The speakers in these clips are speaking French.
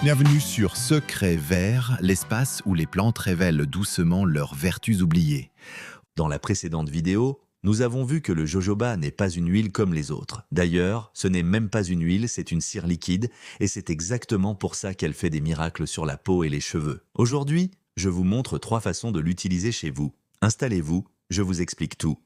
Bienvenue sur Secret Vert, l'espace où les plantes révèlent doucement leurs vertus oubliées. Dans la précédente vidéo, nous avons vu que le jojoba n'est pas une huile comme les autres. D'ailleurs, ce n'est même pas une huile, c'est une cire liquide, et c'est exactement pour ça qu'elle fait des miracles sur la peau et les cheveux. Aujourd'hui, je vous montre 3 façons de l'utiliser chez vous. Installez-vous, je vous explique tout.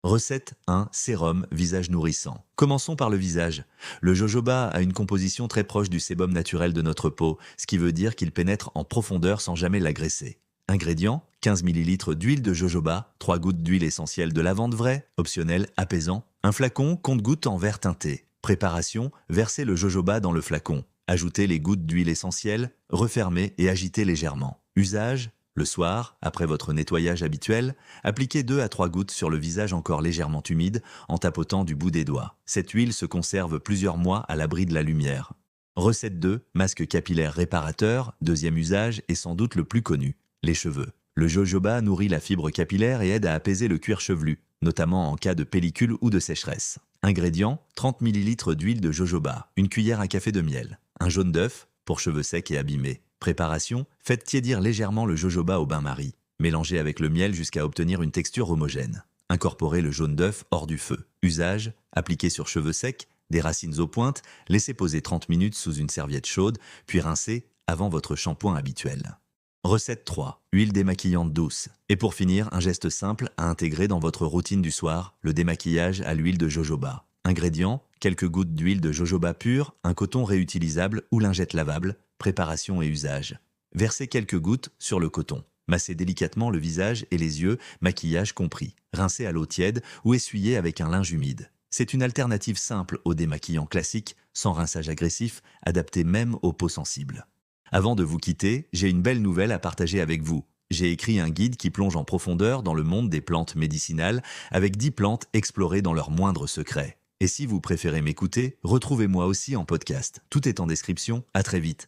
Recette 1. Sérum visage nourrissant. Commençons par le visage. Le jojoba a une composition très proche du sébum naturel de notre peau, ce qui veut dire qu'il pénètre en profondeur sans jamais l'agresser. Ingrédients 15 ml d'huile de jojoba, 3 gouttes d'huile essentielle de lavande vraie, optionnel, apaisant, un flacon compte-gouttes en verre teinté. Préparation, versez le jojoba dans le flacon. Ajoutez les gouttes d'huile essentielle, refermez et agitez légèrement. Usage le soir, après votre nettoyage habituel, appliquez 2 à 3 gouttes sur le visage encore légèrement humide en tapotant du bout des doigts. Cette huile se conserve plusieurs mois à l'abri de la lumière. Recette 2. Masque capillaire réparateur, deuxième usage et sans doute le plus connu. Les cheveux. Le jojoba nourrit la fibre capillaire et aide à apaiser le cuir chevelu, notamment en cas de pellicule ou de sécheresse. Ingrédients 30 ml d'huile de jojoba, une cuillère à café de miel, un jaune d'œuf pour cheveux secs et abîmés. Préparation, faites tiédir légèrement le jojoba au bain-marie. Mélangez avec le miel jusqu'à obtenir une texture homogène. Incorporez le jaune d'œuf hors du feu. Usage, appliquez sur cheveux secs, des racines aux pointes, laissez poser 30 minutes sous une serviette chaude, puis rincez avant votre shampoing habituel. Recette 3. Huile démaquillante douce. Et pour finir, un geste simple à intégrer dans votre routine du soir, le démaquillage à l'huile de jojoba. Ingrédients, quelques gouttes d'huile de jojoba pure, un coton réutilisable ou lingette lavable, préparation et usage. Versez quelques gouttes sur le coton. Massez délicatement le visage et les yeux, maquillage compris. Rincez à l'eau tiède ou essuyez avec un linge humide. C'est une alternative simple au démaquillant classique, sans rinçage agressif, adapté même aux peaux sensibles. Avant de vous quitter, j'ai une belle nouvelle à partager avec vous. J'ai écrit un guide qui plonge en profondeur dans le monde des plantes médicinales avec 10 plantes explorées dans leurs moindres secrets. Et si vous préférez m'écouter, retrouvez-moi aussi en podcast. Tout est en description, à très vite.